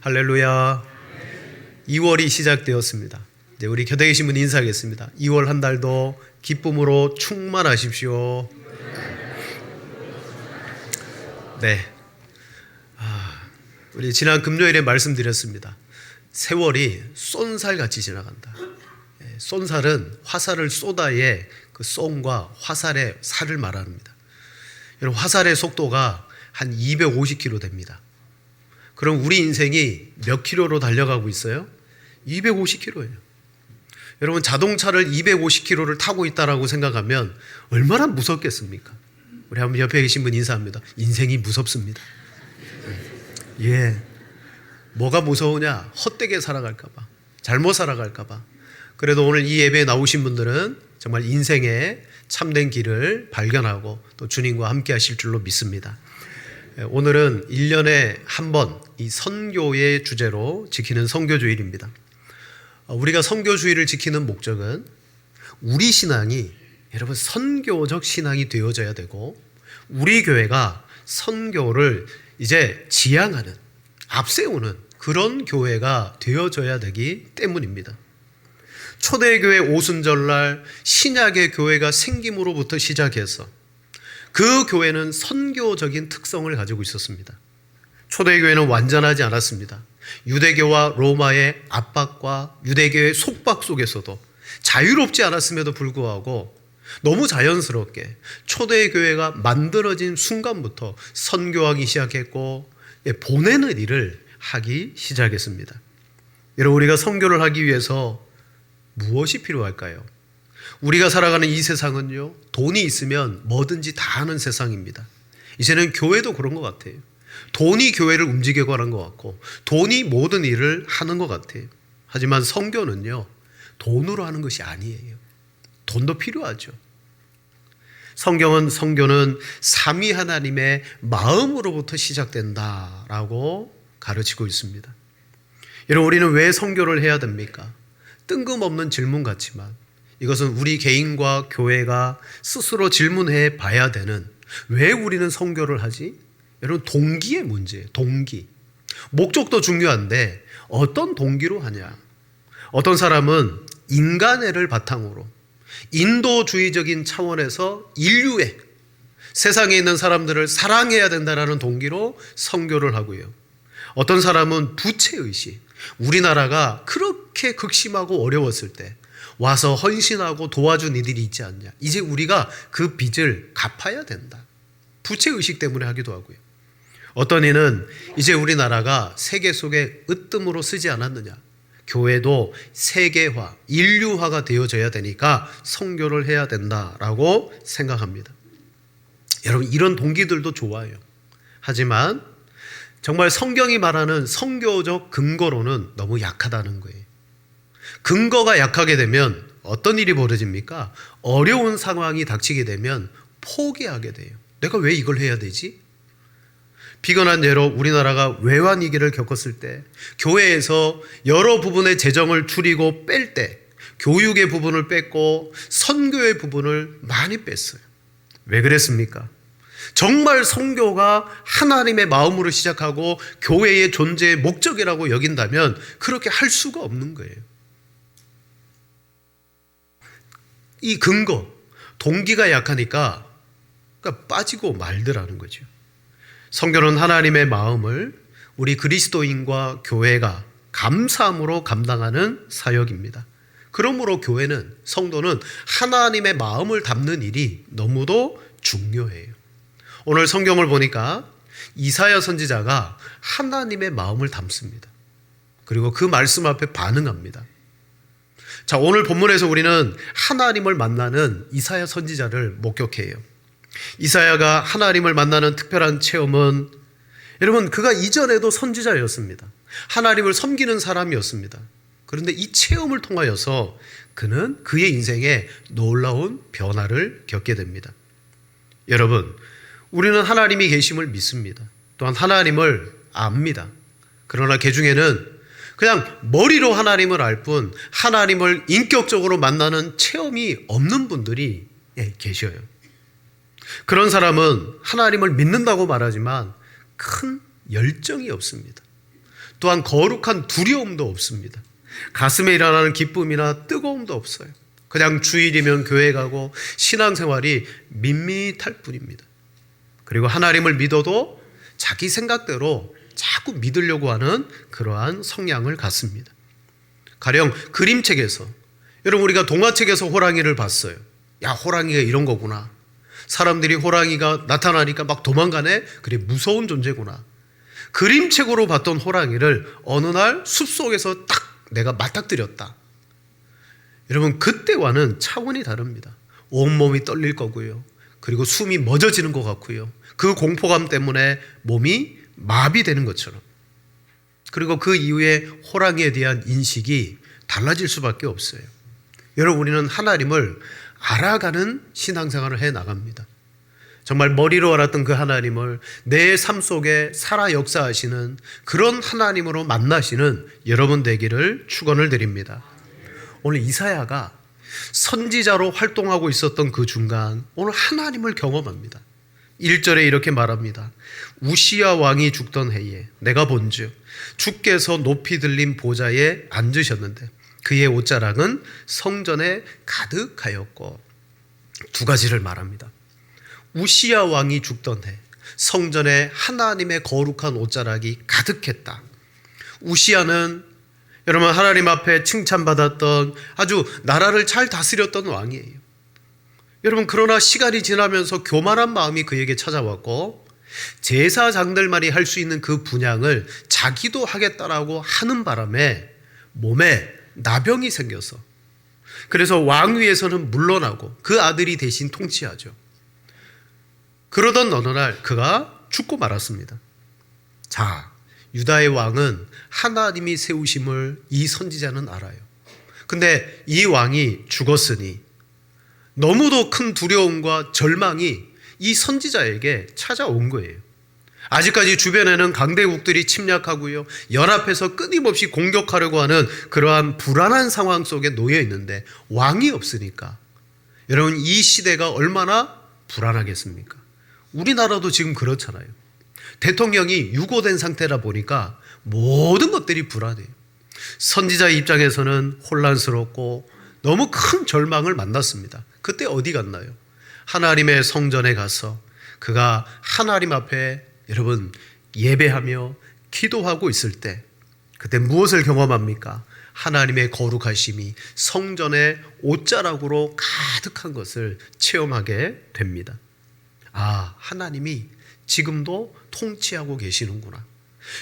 할렐루야. 2월이 시작되었습니다. 이제 우리 곁에 계신 분 인사하겠습니다. 2월 한 달도 기쁨으로 충만하십시오. 네. 우리 지난 금요일에 말씀드렸습니다. 세월이 쏜살같이 지나간다. 쏜살은 화살을 쏘다의 그 쏜과 화살의 살을 말합니다. 여러분, 화살의 속도가 한 250km 됩니다. 그럼 우리 인생이 몇 킬로로 달려가고 있어요? 250km예요. 여러분, 자동차를 250km를 타고 있다라고 생각하면 얼마나 무섭겠습니까? 우리 한번 옆에 계신 분 인사합니다. 인생이 무섭습니다. 예. 뭐가 무서우냐? 헛되게 살아갈까 봐, 잘못 살아갈까 봐. 그래도 오늘 이 예배에 나오신 분들은 정말 인생의 참된 길을 발견하고 또 주님과 함께 하실 줄로 믿습니다. 오늘은 1년에 한 번 이 선교의 주제로 지키는 선교주일입니다. 우리가 선교주일을 지키는 목적은 우리 신앙이 여러분 선교적 신앙이 되어져야 되고, 우리 교회가 선교를 이제 지향하는, 앞세우는 그런 교회가 되어져야 되기 때문입니다. 초대교회 오순절날 신약의 교회가 생김으로부터 시작해서 그 교회는 선교적인 특성을 가지고 있었습니다. 초대교회는 완전하지 않았습니다. 유대교와 로마의 압박과 유대교의 속박 속에서도 자유롭지 않았음에도 불구하고 너무 자연스럽게 초대교회가 만들어진 순간부터 선교하기 시작했고 보내는 일을 하기 시작했습니다. 여러분, 우리가 선교를 하기 위해서 무엇이 필요할까요? 우리가 살아가는 이 세상은요, 돈이 있으면 뭐든지 다 하는 세상입니다. 이제는 교회도 그런 것 같아요. 돈이 교회를 움직여가는 것 같고 돈이 모든 일을 하는 것 같아요. 하지만 선교는요, 돈으로 하는 것이 아니에요. 돈도 필요하죠. 선교는 삼위 하나님의 마음으로부터 시작된다라고 가르치고 있습니다. 여러분, 우리는 왜 선교를 해야 됩니까? 뜬금없는 질문 같지만 이것은 우리 개인과 교회가 스스로 질문해 봐야 되는, 왜 우리는 선교를 하지? 여러분, 동기의 문제예요. 동기. 목적도 중요한데 어떤 동기로 하냐. 어떤 사람은 인간애를 바탕으로 인도주의적인 차원에서 인류애, 세상에 있는 사람들을 사랑해야 된다는 동기로 선교를 하고요. 어떤 사람은 부채의식, 우리나라가 그렇게 극심하고 어려웠을 때 와서 헌신하고 도와준 이들이 있지 않냐, 이제 우리가 그 빚을 갚아야 된다, 부채의식 때문에 하기도 하고요. 어떤 이는 이제 우리나라가 세계 속에 으뜸으로 쓰지 않았느냐, 교회도 세계화, 인류화가 되어져야 되니까 선교를 해야 된다라고 생각합니다. 여러분, 이런 동기들도 좋아요. 하지만 정말 성경이 말하는 선교적 근거로는 너무 약하다는 거예요. 근거가 약하게 되면 어떤 일이 벌어집니까? 어려운 상황이 닥치게 되면 포기하게 돼요. 내가 왜 이걸 해야 되지? 비근한 예로 우리나라가 외환위기를 겪었을 때 교회에서 여러 부분의 재정을 줄이고 뺄 때 교육의 부분을 뺐고 선교의 부분을 많이 뺐어요. 왜 그랬습니까? 정말 선교가 하나님의 마음으로 시작하고 교회의 존재의 목적이라고 여긴다면 그렇게 할 수가 없는 거예요. 이 근거, 동기가 약하니까 빠지고 말더라는 거죠. 선교는 하나님의 마음을 우리 그리스도인과 교회가 감사함으로 감당하는 사역입니다. 그러므로 교회는, 성도는 하나님의 마음을 담는 일이 너무도 중요해요. 오늘 성경을 보니까 이사야 선지자가 하나님의 마음을 담습니다. 그리고 그 말씀 앞에 반응합니다. 자, 오늘 본문에서 우리는 하나님을 만나는 이사야 선지자를 목격해요. 이사야가 하나님을 만나는 특별한 체험은, 여러분, 그가 이전에도 선지자였습니다. 하나님을 섬기는 사람이었습니다. 그런데 이 체험을 통하여서 그는 그의 인생에 놀라운 변화를 겪게 됩니다. 여러분, 우리는 하나님이 계심을 믿습니다. 또한 하나님을 압니다. 그러나 그 중에는 그냥 머리로 하나님을 알 뿐 하나님을 인격적으로 만나는 체험이 없는 분들이 계셔요. 그런 사람은 하나님을 믿는다고 말하지만 큰 열정이 없습니다. 또한 거룩한 두려움도 없습니다. 가슴에 일어나는 기쁨이나 뜨거움도 없어요. 그냥 주일이면 교회 가고 신앙생활이 밋밋할 뿐입니다. 그리고 하나님을 믿어도 자기 생각대로 자꾸 믿으려고 하는 그러한 성향을 갖습니다. 가령 그림책에서, 여러분 우리가 동화책에서 호랑이를 봤어요. 야, 호랑이가 이런 거구나. 사람들이 호랑이가 나타나니까 막 도망가네. 그래, 무서운 존재구나. 그림책으로 봤던 호랑이를 어느 날 숲속에서 딱 내가 맞닥뜨렸다. 여러분 그때와는 차원이 다릅니다. 온몸이 떨릴 거고요. 그리고 숨이 멎어지는 것 같고요. 그 공포감 때문에 몸이 마비되는 것처럼. 그리고 그 이후에 호랑이에 대한 인식이 달라질 수밖에 없어요. 여러분 우리는 하나님을 알아가는 신앙생활을 해 나갑니다. 정말 머리로 알았던 그 하나님을 내 삶 속에 살아 역사하시는 그런 하나님으로 만나시는 여러분 되기를 축원을 드립니다. 오늘 이사야가 선지자로 활동하고 있었던 그 중간 오늘 하나님을 경험합니다. 1절에 이렇게 말합니다. 우시야 왕이 죽던 해에 내가 본즉 주께서 높이 들린 보좌에 앉으셨는데 그의 옷자락은 성전에 가득하였고, 두 가지를 말합니다. 우시야 왕이 죽던 해 성전에 하나님의 거룩한 옷자락이 가득했다. 우시야는 여러분 하나님 앞에 칭찬받았던 아주 나라를 잘 다스렸던 왕이에요. 여러분 그러나 시간이 지나면서 교만한 마음이 그에게 찾아왔고 제사장들만이 할 수 있는 그 분향을 자기도 하겠다라고 하는 바람에 몸에 나병이 생겨서, 그래서 왕위에서는 물러나고 그 아들이 대신 통치하죠. 그러던 어느 날 그가 죽고 말았습니다. 자, 유다의 왕은 하나님이 세우심을 이 선지자는 알아요. 근데 이 왕이 죽었으니 너무도 큰 두려움과 절망이 이 선지자에게 찾아온 거예요. 아직까지 주변에는 강대국들이 침략하고요, 연합해서 끊임없이 공격하려고 하는 그러한 불안한 상황 속에 놓여 있는데 왕이 없으니까 여러분 이 시대가 얼마나 불안하겠습니까? 우리나라도 지금 그렇잖아요. 대통령이 유고된 상태라 보니까 모든 것들이 불안해요. 선지자의 입장에서는 혼란스럽고 너무 큰 절망을 만났습니다. 그때 어디 갔나요? 하나님의 성전에 가서 그가 하나님 앞에 여러분 예배하며 기도하고 있을 때 그때 무엇을 경험합니까? 하나님의 거룩하심이 성전의 옷자락으로 가득한 것을 체험하게 됩니다. 아, 하나님이 지금도 통치하고 계시는구나.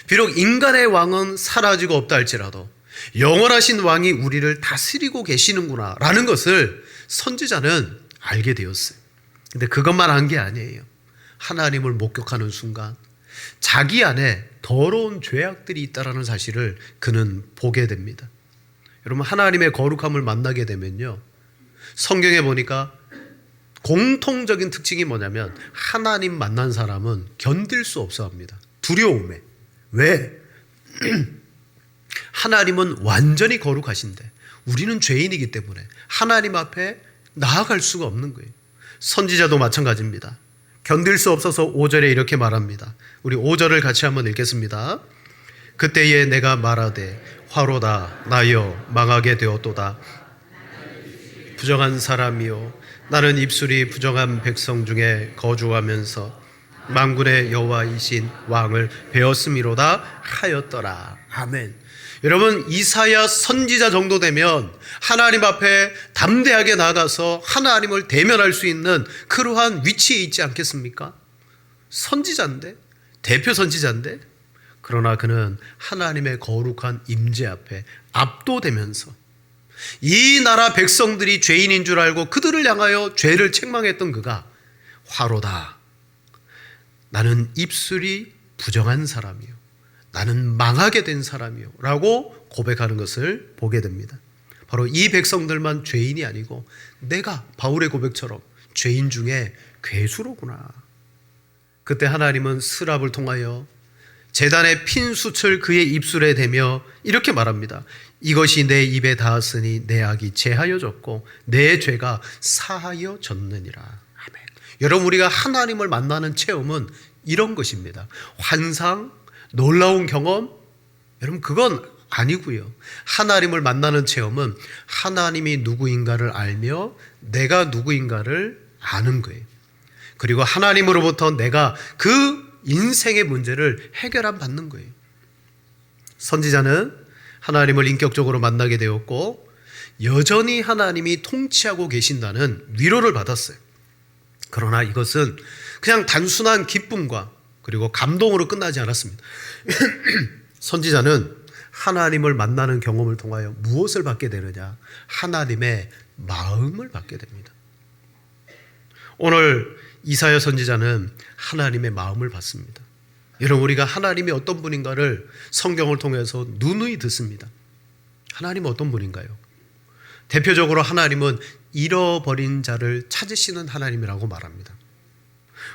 비록 인간의 왕은 사라지고 없다 할지라도 영원하신 왕이 우리를 다스리고 계시는구나 라는 것을 선지자는 알게 되었어요. 근데 그것만 한 게 아니에요. 하나님을 목격하는 순간 자기 안에 더러운 죄악들이 있다는 사실을 그는 보게 됩니다. 여러분 하나님의 거룩함을 만나게 되면요, 성경에 보니까 공통적인 특징이 뭐냐면 하나님 만난 사람은 견딜 수 없어 합니다. 두려움에. 왜? 하나님은 완전히 거룩하신데 우리는 죄인이기 때문에 하나님 앞에 나아갈 수가 없는 거예요. 선지자도 마찬가지입니다. 견딜 수 없어서 5절에 이렇게 말합니다. 우리 5절을 같이 한번 읽겠습니다. 그때에 내가 말하되 화로다 나여 망하게 되었도다. 부정한 사람이요 나는 입술이 부정한 백성 중에 거주하면서 만군의 여호와이신 왕을 배웠음이로다 하였더라. 아멘. 여러분 이사야 선지자 정도 되면 하나님 앞에 담대하게 나가서 하나님을 대면할 수 있는 그러한 위치에 있지 않겠습니까? 선지자인데, 대표 선지자인데, 그러나 그는 하나님의 거룩한 임재 앞에 압도되면서 이 나라 백성들이 죄인인 줄 알고 그들을 향하여 죄를 책망했던 그가 화로다. 나는 입술이 부정한 사람이요 나는 망하게 된 사람이요 라고 고백하는 것을 보게 됩니다. 바로 이 백성들만 죄인이 아니고 내가 바울의 고백처럼 죄인 중에 괴수로구나. 그때 하나님은 스랍을 통하여 제단의 핀 숯을 그의 입술에 대며 이렇게 말합니다. 이것이 내 입에 닿았으니 내 악이 제하여졌고 내 죄가 사하여졌느니라. 아멘. 여러분 우리가 하나님을 만나는 체험은 이런 것입니다. 환상, 놀라운 경험, 여러분, 그건 아니고요. 하나님을 만나는 체험은 하나님이 누구인가를 알며 내가 누구인가를 아는 거예요. 그리고 하나님으로부터 내가 그 인생의 문제를 해결함 받는 거예요. 선지자는 하나님을 인격적으로 만나게 되었고 여전히 하나님이 통치하고 계신다는 위로를 받았어요. 그러나 이것은 그냥 단순한 기쁨과 그리고 감동으로 끝나지 않았습니다. 선지자는 하나님을 만나는 경험을 통하여 무엇을 받게 되느냐? 하나님의 마음을 받게 됩니다. 오늘 이사야 선지자는 하나님의 마음을 받습니다. 여러분, 우리가 하나님이 어떤 분인가를 성경을 통해서 누누이 듣습니다. 하나님은 어떤 분인가요? 대표적으로 하나님은 잃어버린 자를 찾으시는 하나님이라고 말합니다.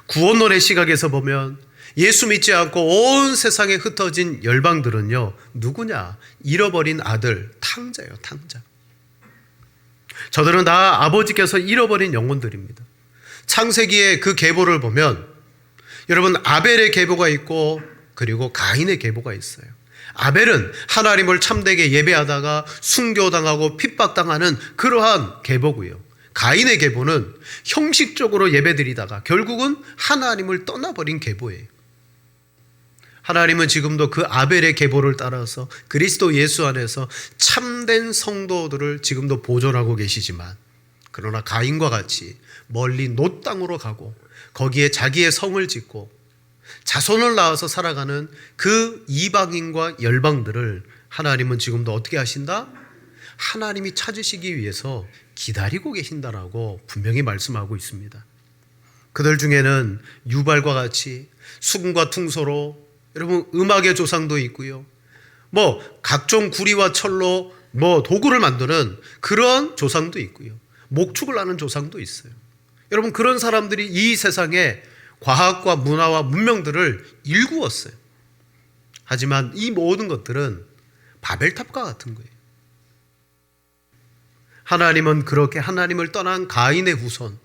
구원론의 시각에서 보면 예수 믿지 않고 온 세상에 흩어진 열방들은요, 누구냐? 잃어버린 아들, 탕자예요, 탕자. 저들은 다 아버지께서 잃어버린 영혼들입니다. 창세기의 그 계보를 보면 여러분, 아벨의 계보가 있고 그리고 가인의 계보가 있어요. 아벨은 하나님을 참되게 예배하다가 순교당하고 핍박당하는 그러한 계보고요. 가인의 계보는 형식적으로 예배드리다가 결국은 하나님을 떠나버린 계보예요. 하나님은 지금도 그 아벨의 계보를 따라서 그리스도 예수 안에서 참된 성도들을 지금도 보존하고 계시지만, 그러나 가인과 같이 멀리 놋 땅으로 가고 거기에 자기의 성을 짓고 자손을 낳아서 살아가는 그 이방인과 열방들을 하나님은 지금도 어떻게 하신다? 하나님이 찾으시기 위해서 기다리고 계신다라고 분명히 말씀하고 있습니다. 그들 중에는 유발과 같이 수금과 퉁소로, 여러분, 음악의 조상도 있고요, 각종 구리와 철로 도구를 만드는 그런 조상도 있고요, 목축을 하는 조상도 있어요. 여러분, 그런 사람들이 이 세상에 과학과 문화와 문명들을 일구었어요. 하지만 이 모든 것들은 바벨탑과 같은 거예요. 하나님은 그렇게 하나님을 떠난 가인의 후손,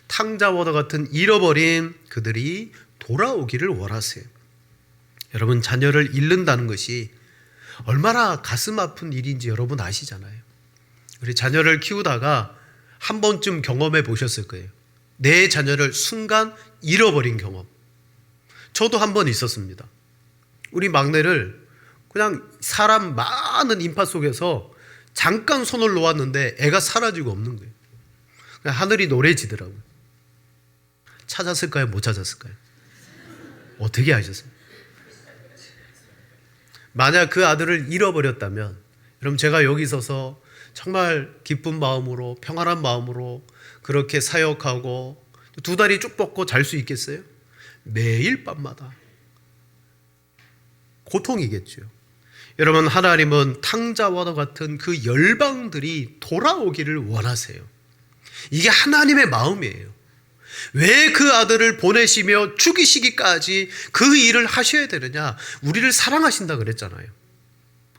탕자와도 같은 잃어버린 그들이 돌아오기를 원하세요. 여러분, 자녀를 잃는다는 것이 얼마나 가슴 아픈 일인지 여러분 아시잖아요. 우리 자녀를 키우다가 한 번쯤 경험해 보셨을 거예요. 내 자녀를 순간 잃어버린 경험. 저도 한 번 있었습니다. 우리 막내를 그냥 사람 많은 인파 속에서 잠깐 손을 놓았는데 애가 사라지고 없는 거예요. 그냥 하늘이 노래지더라고요. 찾았을까요? 못 찾았을까요? 어떻게 하셨어요? 만약 그 아들을 잃어버렸다면, 여러분, 제가 여기 있어서 정말 기쁜 마음으로, 평안한 마음으로 그렇게 사역하고 두 다리 쭉 뻗고 잘 수 있겠어요? 매일 밤마다 고통이겠죠. 여러분, 하나님은 탕자와도 같은 그 열방들이 돌아오기를 원하세요. 이게 하나님의 마음이에요. 왜 그 아들을 보내시며 죽이시기까지 그 일을 하셔야 되느냐? 우리를 사랑하신다 그랬잖아요.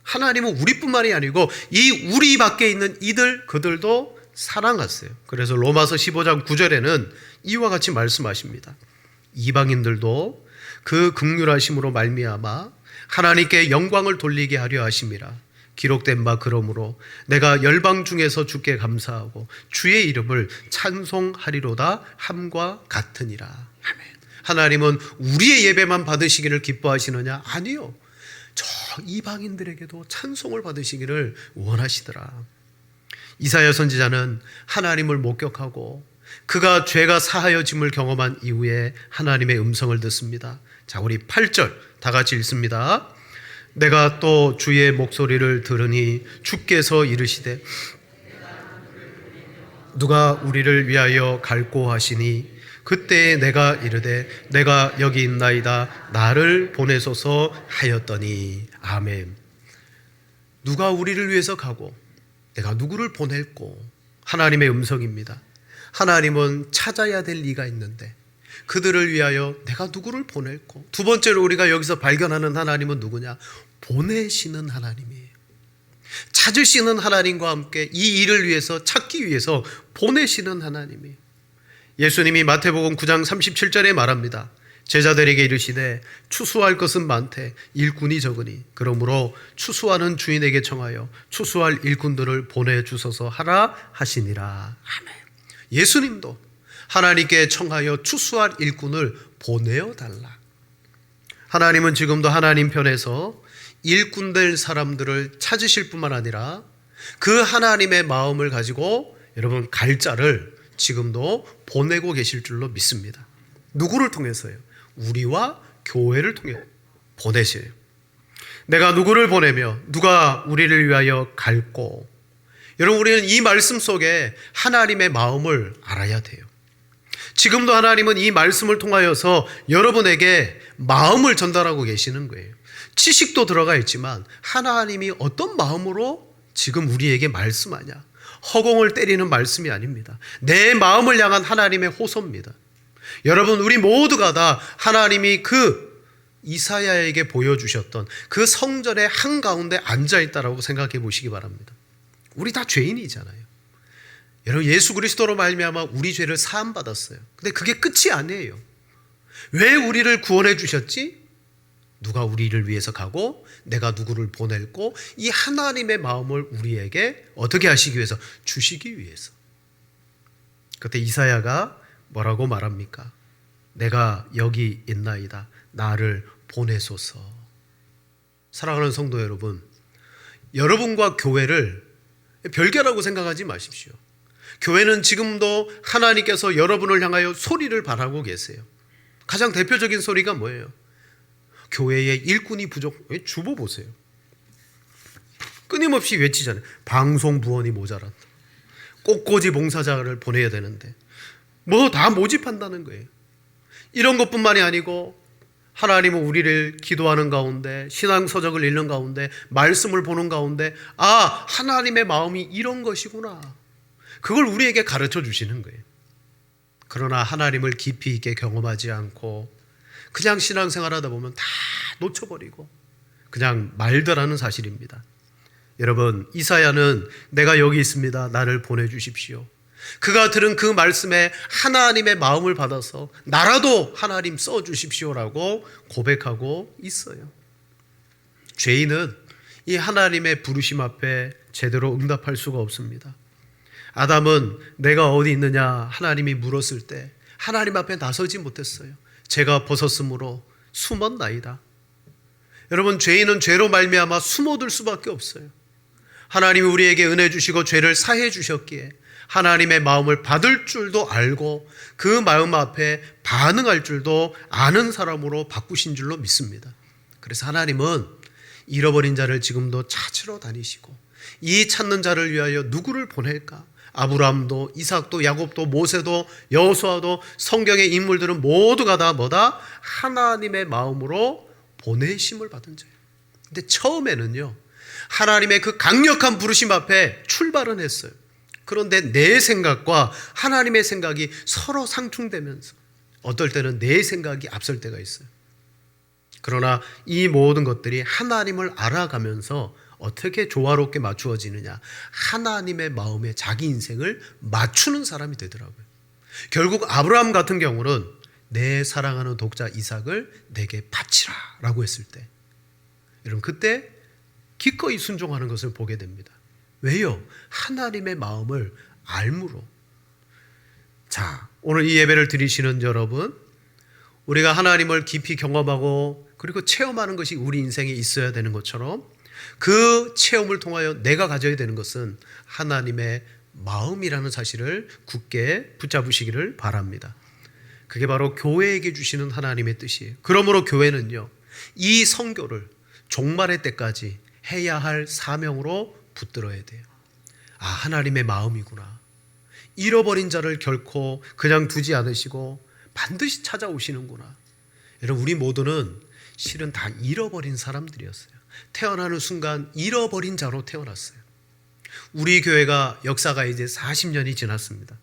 하나님은 우리뿐만이 아니고 이 우리 밖에 있는 그들도 사랑하세요. 그래서 로마서 15장 9절에는 이와 같이 말씀하십니다. 이방인들도 그 긍휼하심으로 말미암아 하나님께 영광을 돌리게 하려 하심이라. 기록된 바 그러므로 내가 열방 중에서 주께 감사하고 주의 이름을 찬송하리로다 함과 같으니라. 아멘. 하나님은 우리의 예배만 받으시기를 기뻐하시느냐? 아니요. 저 이방인들에게도 찬송을 받으시기를 원하시더라. 이사야 선지자는 하나님을 목격하고 그가 죄가 사하여짐을 경험한 이후에 하나님의 음성을 듣습니다. 자, 우리 8절 다 같이 읽습니다. 내가 또 주의 목소리를 들으니 주께서 이르시되 누가 우리를 위하여 갈고하시니 그때에 내가 이르되 내가 여기 있나이다 나를 보내소서 하였더니. 아멘. 누가 우리를 위해서 가고 내가 누구를 보낼고. 하나님의 음성입니다. 하나님은 찾아야 될 이가 있는데 그들을 위하여 내가 누구를 보낼고. 두 번째로 우리가 여기서 발견하는 하나님은 누구냐? 보내시는 하나님이에요. 찾으시는 하나님과 함께 이 일을 위해서, 찾기 위해서 보내시는 하나님이에요. 예수님이 마태복음 9장 37절에 말합니다. 제자들에게 이르시되 추수할 것은 많되 일꾼이 적으니 그러므로 추수하는 주인에게 청하여 추수할 일꾼들을 보내주소서 하라 하시니라. 아멘. 예수님도 하나님께 청하여 추수할 일꾼을 보내어달라. 하나님은 지금도 하나님 편에서 일꾼 될 사람들을 찾으실 뿐만 아니라 그 하나님의 마음을 가지고 여러분 갈 자를 지금도 보내고 계실 줄로 믿습니다. 누구를 통해서요? 우리와 교회를 통해 보내셔요. 내가 누구를 보내며 누가 우리를 위하여 갈고. 여러분, 우리는 이 말씀 속에 하나님의 마음을 알아야 돼요. 지금도 하나님은 이 말씀을 통하여서 여러분에게 마음을 전달하고 계시는 거예요. 지식도 들어가 있지만 하나님이 어떤 마음으로 지금 우리에게 말씀하냐, 허공을 때리는 말씀이 아닙니다. 내 마음을 향한 하나님의 호소입니다. 여러분, 우리 모두가 다 하나님이 그 이사야에게 보여주셨던 그 성전의 한가운데 앉아있다라고 생각해 보시기 바랍니다. 우리 다 죄인이잖아요. 여러분, 예수 그리스도로 말미암아 우리 죄를 사함받았어요. 근데 그게 끝이 아니에요. 왜 우리를 구원해 주셨지? 누가 우리를 위해서 가고 내가 누구를 보낼고, 이 하나님의 마음을 우리에게 어떻게 하시기 위해서? 주시기 위해서. 그때 이사야가 뭐라고 말합니까? 내가 여기 있나이다. 나를 보내소서. 사랑하는 성도 여러분, 여러분과 교회를 별개라고 생각하지 마십시오. 교회는 지금도 하나님께서 여러분을 향하여 소리를 바라고 계세요. 가장 대표적인 소리가 뭐예요? 교회에 일꾼이 부족. 주보 보세요. 끊임없이 외치잖아요. 방송 부원이 모자란다. 꽃꽂이 봉사자를 보내야 되는데 뭐 다 모집한다는 거예요. 이런 것뿐만이 아니고 하나님은 우리를 기도하는 가운데, 신앙서적을 읽는 가운데, 말씀을 보는 가운데, 아, 하나님의 마음이 이런 것이구나, 그걸 우리에게 가르쳐 주시는 거예요. 그러나 하나님을 깊이 있게 경험하지 않고 그냥 신앙생활하다 보면 다 놓쳐버리고 그냥 말더라는 사실입니다. 여러분, 이사야는 내가 여기 있습니다. 나를 보내주십시오. 그가 들은 그 말씀에 하나님의 마음을 받아서 나라도 하나님 써주십시오라고 고백하고 있어요. 죄인은 이 하나님의 부르심 앞에 제대로 응답할 수가 없습니다. 아담은 내가 어디 있느냐 하나님이 물었을 때 하나님 앞에 나서지 못했어요. 제가 벗었으므로 숨었나이다. 여러분, 죄인은 죄로 말미암아 숨어들 수밖에 없어요. 하나님이 우리에게 은혜 주시고 죄를 사해 주셨기에 하나님의 마음을 받을 줄도 알고 그 마음 앞에 반응할 줄도 아는 사람으로 바꾸신 줄로 믿습니다. 그래서 하나님은 잃어버린 자를 지금도 찾으러 다니시고 이 찾는 자를 위하여 누구를 보낼까? 아브라함도 이삭도 야곱도 모세도 여호수아도 성경의 인물들은 모두가 다 뭐다? 하나님의 마음으로 보내심을 받은 자예요. 근데 처음에는요, 하나님의 그 강력한 부르심 앞에 출발은 했어요. 그런데 내 생각과 하나님의 생각이 서로 상충되면서 어떨 때는 내 생각이 앞설 때가 있어요. 그러나 이 모든 것들이 하나님을 알아가면서 어떻게 조화롭게 맞추어지느냐, 하나님의 마음에 자기 인생을 맞추는 사람이 되더라고요. 결국 아브라함 같은 경우는 내 사랑하는 독자 이삭을 내게 바치라 라고 했을 때, 여러분, 그때 기꺼이 순종하는 것을 보게 됩니다. 왜요? 하나님의 마음을 알므로. 자, 오늘 이 예배를 드리시는 여러분, 우리가 하나님을 깊이 경험하고 그리고 체험하는 것이 우리 인생에 있어야 되는 것처럼 그 체험을 통하여 내가 가져야 되는 것은 하나님의 마음이라는 사실을 굳게 붙잡으시기를 바랍니다. 그게 바로 교회에게 주시는 하나님의 뜻이에요. 그러므로 교회는요, 이 선교를 종말의 때까지 해야 할 사명으로 붙들어야 돼요. 아, 하나님의 마음이구나. 잃어버린 자를 결코 그냥 두지 않으시고 반드시 찾아오시는구나. 여러분, 우리 모두는 실은 다 잃어버린 사람들이었어요. 태어나는 순간 잃어버린 자로 태어났어요. 우리 교회가 역사가 이제 40년이 지났습니다.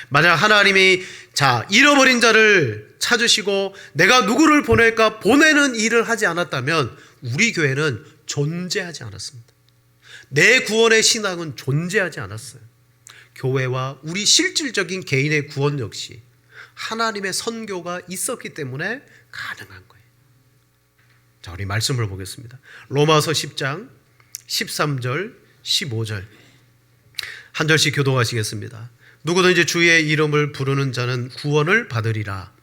만약 하나님이 잃어버린 자를 찾으시고 내가 누구를 보낼까 보내는 일을 하지 않았다면 우리 교회는 존재하지 않았습니다. 내 구원의 신앙은 존재하지 않았어요. 교회와 우리 실질적인 개인의 구원 역시 하나님의 선교가 있었기 때문에 가능한 거예요. 자, 우리 말씀을 보겠습니다. 로마서 10장 13절 15절 한 절씩 교독하시겠습니다. 누구든지 주의 이름을 부르는 자는 구원을 받으리라.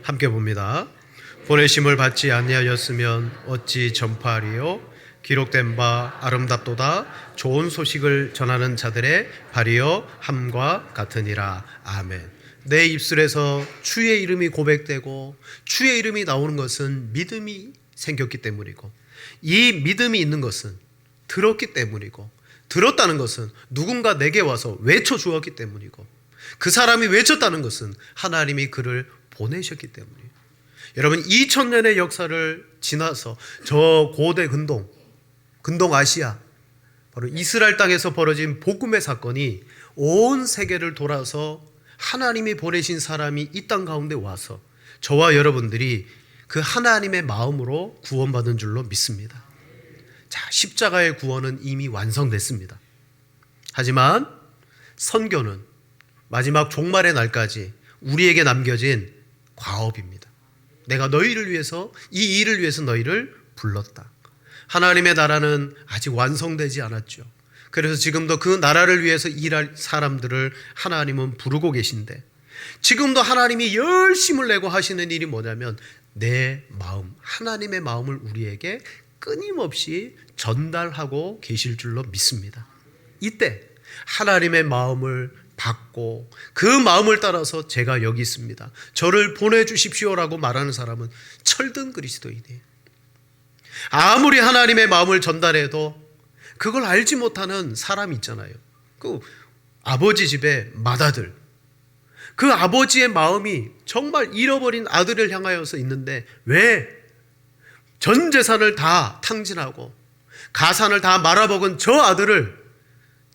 함께 봅니다. 보내심을 받지 아니하였으면 어찌 전파하리요? 기록된 바 아름답도다 좋은 소식을 전하는 자들의 발이여 함과 같으니라. 아멘. 내 입술에서 주의 이름이 고백되고 주의 이름이 나오는 것은 믿음이 생겼기 때문이고, 이 믿음이 있는 것은 들었기 때문이고, 들었다는 것은 누군가 내게 와서 외쳐주었기 때문이고, 그 사람이 외쳤다는 것은 하나님이 그를 보내셨기 때문이에요. 여러분, 2000년의 역사를 지나서 저 고대 근동 아시아, 바로 이스라엘 땅에서 벌어진 복음의 사건이 온 세계를 돌아서 하나님이 보내신 사람이 이 땅 가운데 와서 저와 여러분들이 그 하나님의 마음으로 구원받은 줄로 믿습니다. 자, 십자가의 구원은 이미 완성됐습니다. 하지만 선교는 마지막 종말의 날까지 우리에게 남겨진 과업입니다. 내가 너희를 위해서, 이 일을 위해서 너희를 불렀다. 하나님의 나라는 아직 완성되지 않았죠. 그래서 지금도 그 나라를 위해서 일할 사람들을 하나님은 부르고 계신데, 지금도 하나님이 열심을 내고 하시는 일이 뭐냐면 내 마음, 하나님의 마음을 우리에게 끊임없이 전달하고 계실 줄로 믿습니다. 이때 하나님의 마음을 받고 그 마음을 따라서 제가 여기 있습니다, 저를 보내주십시오라고 말하는 사람은 철든 그리스도인이에요. 아무리 하나님의 마음을 전달해도 그걸 알지 못하는 사람이 있잖아요. 그 아버지 집의 맏아들, 그 아버지의 마음이 정말 잃어버린 아들을 향하여서 있는데 왜 전 재산을 다 탕진하고 가산을 다 말아먹은 저 아들을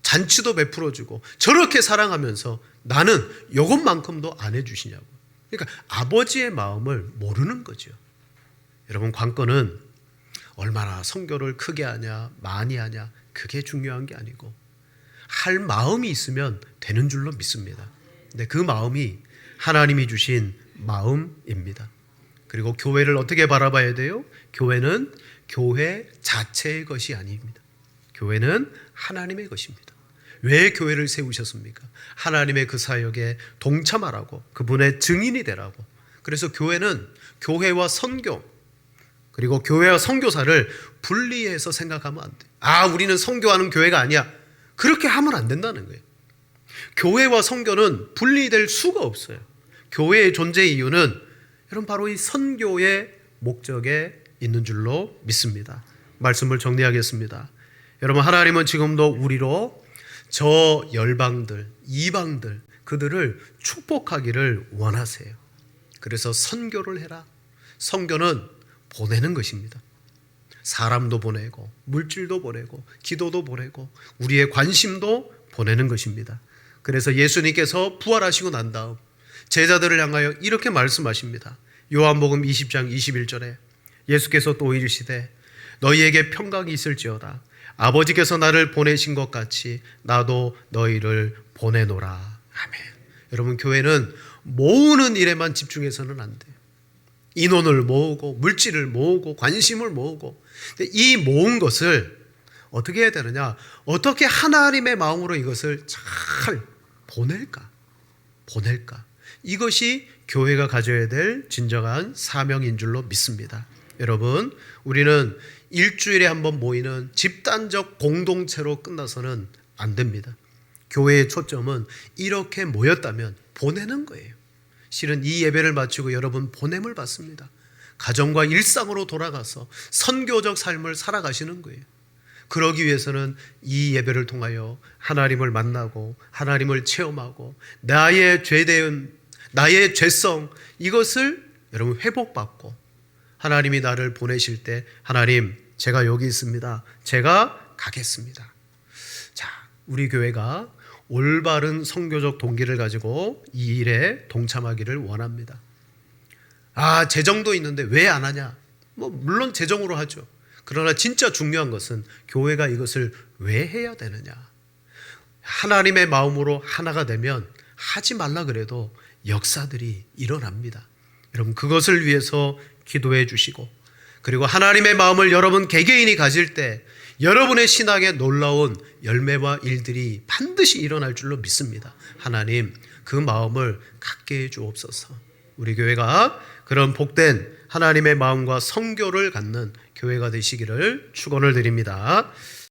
잔치도 베풀어주고 저렇게 사랑하면서 나는 이것만큼도 안 해주시냐고. 그러니까 아버지의 마음을 모르는 거죠. 여러분, 관건은 얼마나 선교를 크게 하냐 많이 하냐 그게 중요한 게 아니고 할 마음이 있으면 되는 줄로 믿습니다. 근데 그 마음이 하나님이 주신 마음입니다. 그리고 교회를 어떻게 바라봐야 돼요? 교회는 교회 자체의 것이 아닙니다. 교회는 하나님의 것입니다. 왜 교회를 세우셨습니까? 하나님의 그 사역에 동참하라고, 그분의 증인이 되라고. 그래서 교회는 교회와 선교, 그리고 교회와 선교사를 분리해서 생각하면 안 돼요. 아, 우리는 선교하는 교회가 아니야. 그렇게 하면 안 된다는 거예요. 교회와 선교는 분리될 수가 없어요. 교회의 존재 이유는 여러분 바로 이 선교의 목적에 있는 줄로 믿습니다. 말씀을 정리하겠습니다. 여러분, 하나님은 지금도 우리로 저 열방들, 이방들, 그들을 축복하기를 원하세요. 그래서 선교를 해라. 선교는 보내는 것입니다. 사람도 보내고 물질도 보내고 기도도 보내고 우리의 관심도 보내는 것입니다. 그래서 예수님께서 부활하시고 난 다음 제자들을 향하여 이렇게 말씀하십니다. 요한복음 20장 21절에 예수께서 또 이르시되 너희에게 평강이 있을지어다. 아버지께서 나를 보내신 것 같이 나도 너희를 보내노라. 아멘. 여러분, 교회는 모으는 일에만 집중해서는 안 돼요. 인원을 모으고 물질을 모으고 관심을 모으고, 이 모은 것을 어떻게 해야 되느냐, 어떻게 하나님의 마음으로 이것을 잘 보낼까, 이것이 교회가 가져야 될 진정한 사명인 줄로 믿습니다. 여러분, 우리는 일주일에 한번 모이는 집단적 공동체로 끝나서는 안 됩니다. 교회의 초점은 이렇게 모였다면 보내는 거예요. 실은 이 예배를 마치고 여러분 보냄을 받습니다. 가정과 일상으로 돌아가서 선교적 삶을 살아가시는 거예요. 그러기 위해서는 이 예배를 통하여 하나님을 만나고 하나님을 체험하고 나의 죄성, 이것을 여러분 회복받고, 하나님이 나를 보내실 때 하나님, 제가 여기 있습니다, 제가 가겠습니다. 자, 우리 교회가 올바른 선교적 동기를 가지고 이 일에 동참하기를 원합니다. 아, 재정도 있는데 왜 안 하냐? 물론 재정으로 하죠. 그러나 진짜 중요한 것은 교회가 이것을 왜 해야 되느냐. 하나님의 마음으로 하나가 되면 하지 말라 그래도 역사들이 일어납니다. 여러분 그것을 위해서 기도해 주시고, 그리고 하나님의 마음을 여러분 개개인이 가질 때 여러분의 신앙에 놀라운 열매와 일들이 반드시 일어날 줄로 믿습니다. 하나님 그 마음을 갖게 해 주옵소서. 우리 교회가 그런 복된 하나님의 마음과 성교를 갖는 교회가 되시기를 축원을 드립니다.